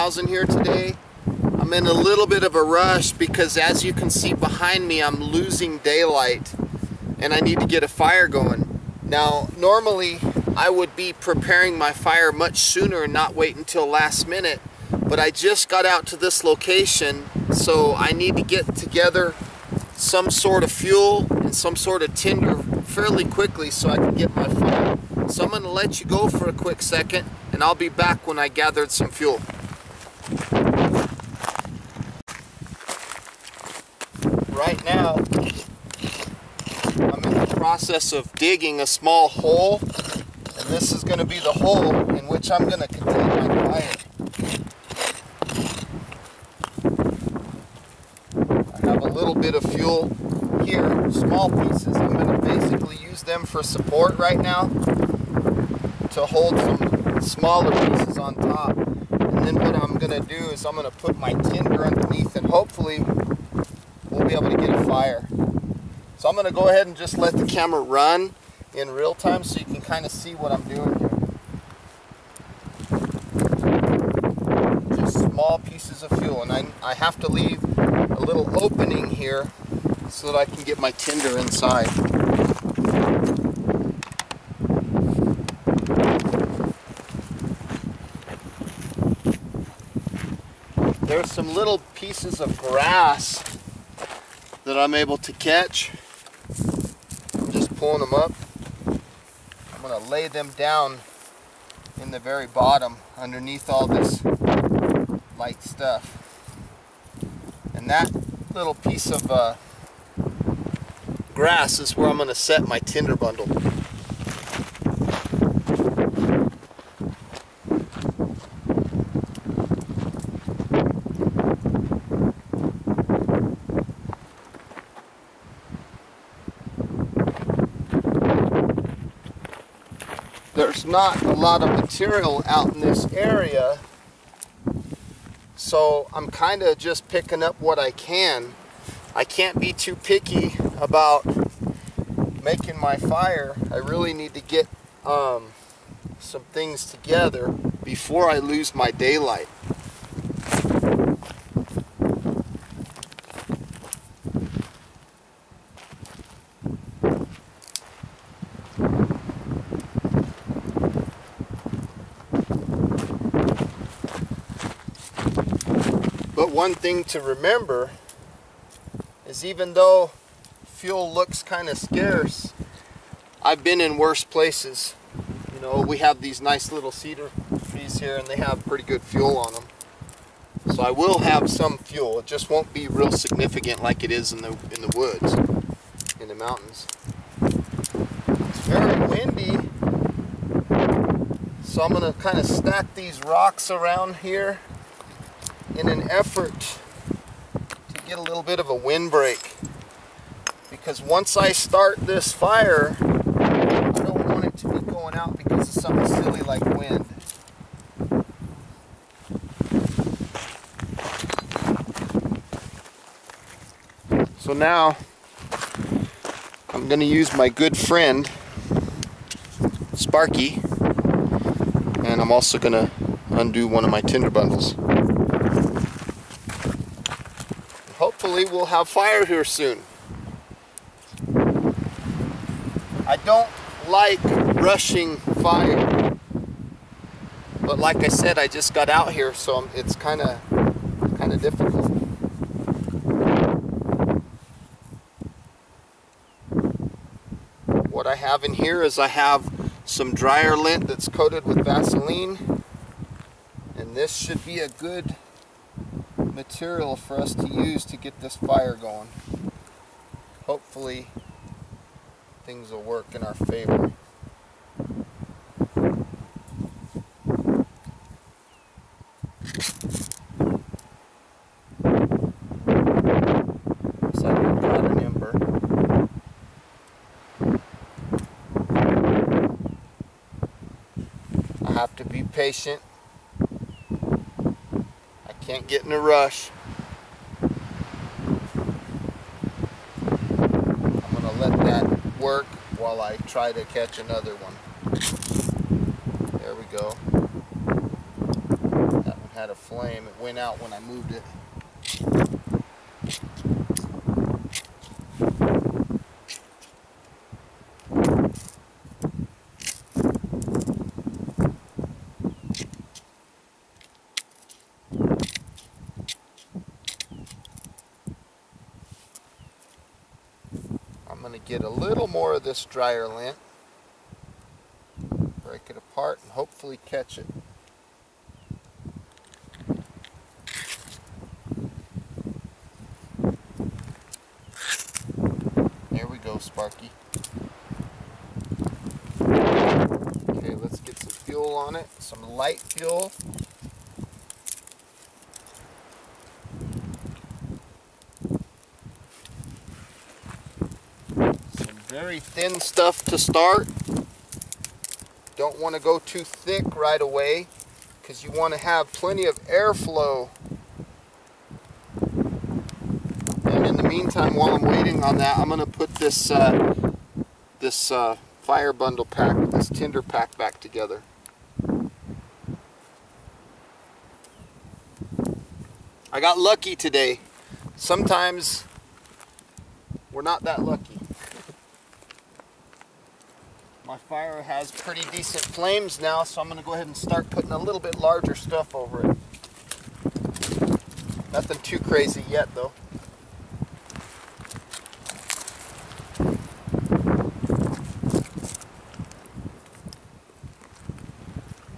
1000 here today. I'm in a little bit of a rush because, as you can see behind me, I'm losing daylight and I need to get a fire going. Now, normally I would be preparing my fire much sooner and not wait until last minute, but I just got out to this location, so I need to get together some sort of fuel and some sort of tinder fairly quickly so I can get my fire. So I'm going to let you go for a quick second, and I'll be back when I gathered some fuel. Right now, I'm in the process of digging a small hole, and this is going to be the hole in which I'm going to contain my fire. I have a little bit of fuel here, small pieces. I'm going to basically use them for support right now to hold some smaller pieces on top. And then what I'm going to do is I'm going to put my tinder underneath, and hopefully we'll be able to get a fire. So I'm going to go ahead and just let the camera run in real time so you can kind of see what I'm doing here. Just small pieces of fuel, and I have to leave a little opening here so that I can get my tinder inside. There's some little pieces of grass that I'm able to catch. I'm just pulling them up. I'm going to lay them down in the very bottom underneath all this light stuff. And that little piece of grass is where I'm going to set my tinder bundle. There's not a lot of material out in this area, so I'm kind of just picking up what I can. I can't be too picky about making my fire. I really need to get some things together before I lose my daylight. But one thing to remember is, even though fuel looks kind of scarce, I've been in worse places. You know, we have these nice little cedar trees here, and they have pretty good fuel on them. So I will have some fuel. It just won't be real significant like it is in the woods, in the mountains. It's very windy, so I'm going to kind of stack these rocks around here in an effort to get a little bit of a windbreak, because once I start this fire, I don't want it to be going out because of something silly like wind. So now I'm going to use my good friend Sparky, and I'm also going to undo one of my tinder bundles. Hopefully we'll have fire here soon. I don't like rushing fire, but like I said, I just got out here, so it's kind of difficult. What I have in here is I have some dryer lint that's coated with Vaseline, and this should be a good material for us to use to get this fire going. Hopefully things will work in our favor. So I've got an ember. I have to be patient. Can't get in a rush. I'm going to let that work while I try to catch another one. There we go. That one had a flame. It went out when I moved it. I'm going to get a little more of this dryer lint, break it apart, and hopefully catch it. There we go, Sparky. Okay, let's get some fuel on it, some light fuel. Some very thin stuff to start. Don't want to go too thick right away because you want to have plenty of airflow. And in the meantime, while I'm waiting on that, I'm going to put this fire bundle pack, this tinder pack back together. I got lucky today. Sometimes we're not that lucky. My fire has pretty decent flames now, so I'm going to go ahead and start putting a little bit larger stuff over it. Nothing too crazy yet though.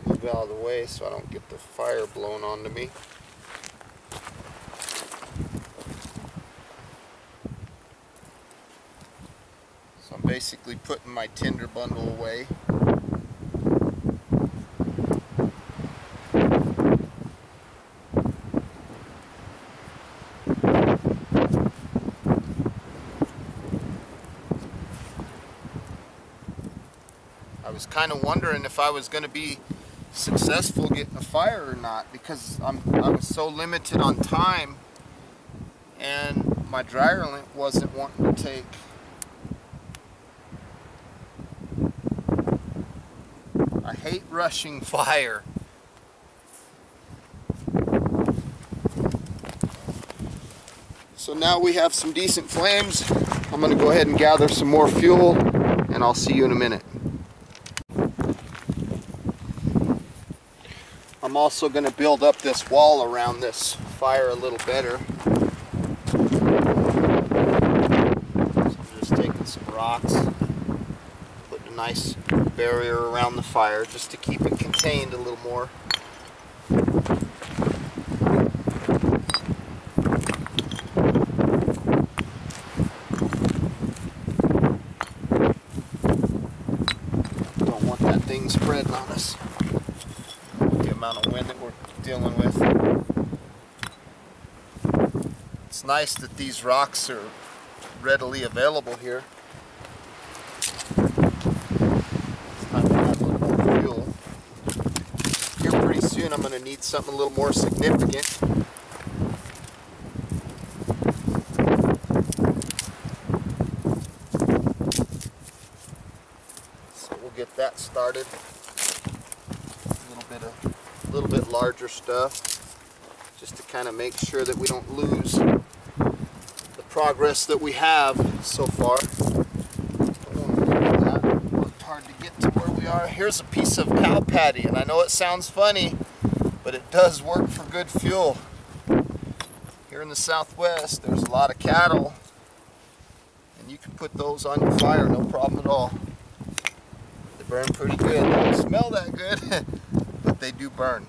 Move out of the way so I don't get the fire blown onto me. So I'm basically putting my tinder bundle away. I was kind of wondering if I was going to be successful getting a fire or not, because I was so limited on time and my dryer lint wasn't wanting to take. I hate rushing fire. So now we have some decent flames. I'm going to go ahead and gather some more fuel and I'll see you in a minute. I'm also going to build up this wall around this fire a little better. So I'm just taking some rocks, putting a nice barrier around the fire just to keep it contained a little more. Don't want that thing spreading on us. The amount of wind that we're dealing with. It's nice that these rocks are readily available here. It's time to add a little more fuel. Here pretty soon I'm going to need something a little more significant. So we'll get that started. A little bit larger stuff, just to kind of make sure that we don't lose the progress that we have so far. Don't want to do that. Worked hard to get to where we are. Here's a piece of cow patty, and I know it sounds funny, but it does work for good fuel. Here in the Southwest, there's a lot of cattle, and you can put those on your fire, no problem at all. They burn pretty good. They don't smell that good. But they do burn.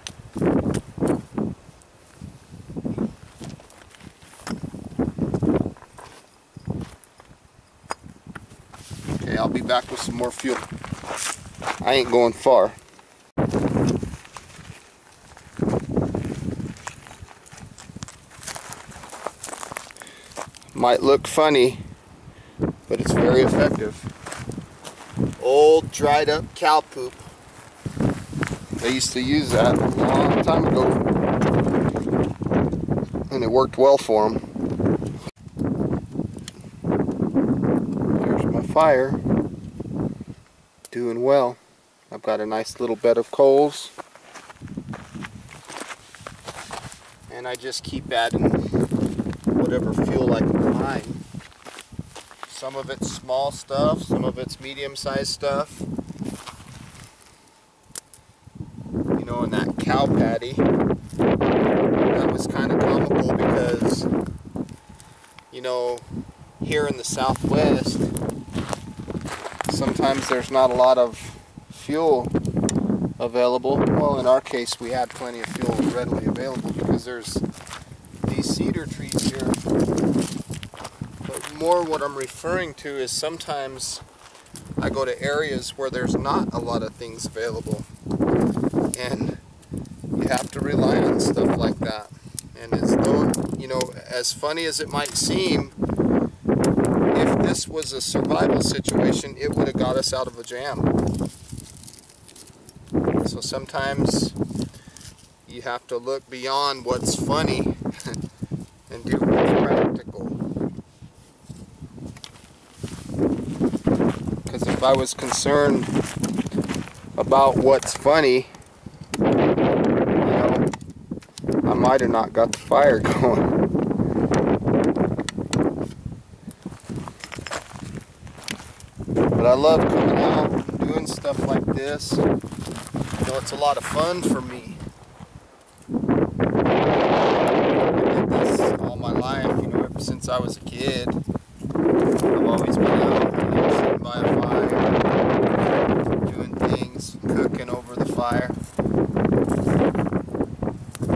Okay, I'll be back with some more fuel. I ain't going far. Might look funny, but it's very effective. Old dried up cow poop. They used to use that a long time ago, and it worked well for them. Here's my fire, doing well. I've got a nice little bed of coals. and I just keep adding whatever fuel I can find. Some of it's small stuff, some of it's medium-sized stuff. You know, in that cow patty, that was kind of comical because, you know, here in the Southwest, sometimes there's not a lot of fuel available. Well, in our case, we had plenty of fuel readily available because there's these cedar trees here. But more what I'm referring to is sometimes I go to areas where there's not a lot of things available, and you have to rely on stuff like that. And as though, you know, as funny as it might seem, if this was a survival situation, it would have got us out of a jam. So sometimes you have to look beyond what's funny and do what's practical. Because if I was concerned about what's funny, you know, I might have not got the fire going. But I love coming out and doing stuff like this. You know, it's a lot of fun for me. I did this all my life, you know, ever since I was a kid. I've always been out, you know, sitting by a fire, doing things, cooking over the fire.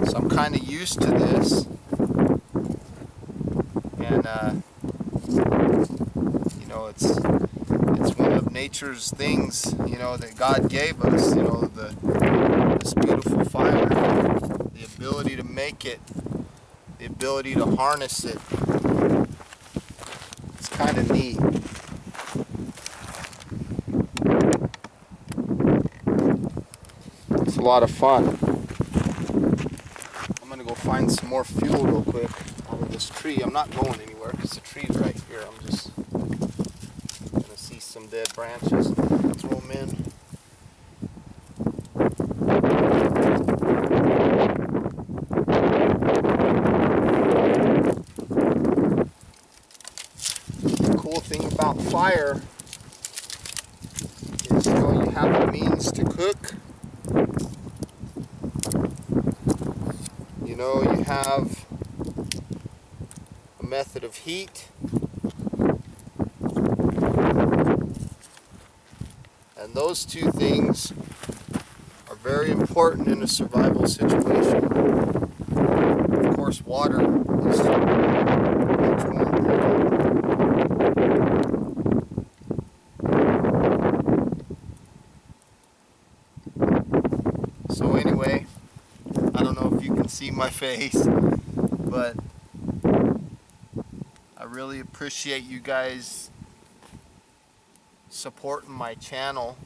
So I'm kind of used to this. And, you know, it's one of nature's things, you know, that God gave us, you know, this beautiful fire, the ability to make it, the ability to harness it. It's kind of neat. It's a lot of fun. I'm gonna go find some more fuel real quick out of this tree. I'm not going anywhere because the tree's right here. I'm just gonna see some dead branches and throw them in. The cool thing about fire is, you know, you have the means to cook. You know, you have a method of heat. And those two things are very important in a survival situation. Of course, water is much more important. So anyway, I don't know if you can see my face, but I really appreciate you guys supporting my channel.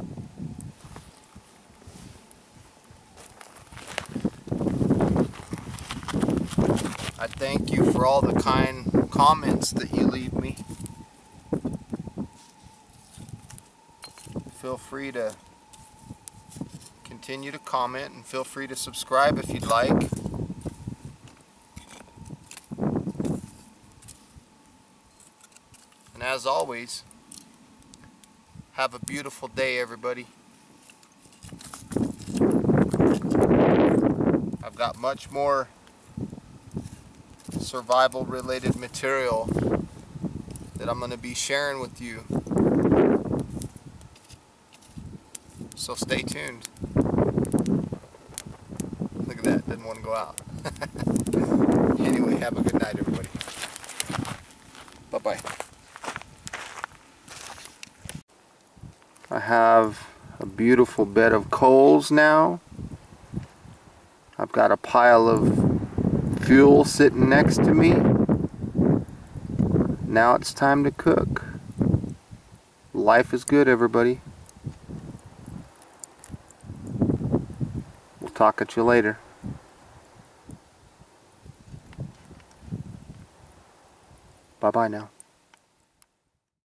I thank you for all the kind comments that you leave me. Feel free to continue to comment, and feel free to subscribe if you'd like. And as always, have a beautiful day, everybody. I've got much more survival related material that I'm going to be sharing with you. So stay tuned. Look at that, didn't want to go out. Anyway, have a good night, everybody. Bye-bye. I have a beautiful bed of coals now. I've got a pile of fuel sitting next to me. Now it's time to cook. Life is good, everybody. We'll talk at you later. Bye-bye now.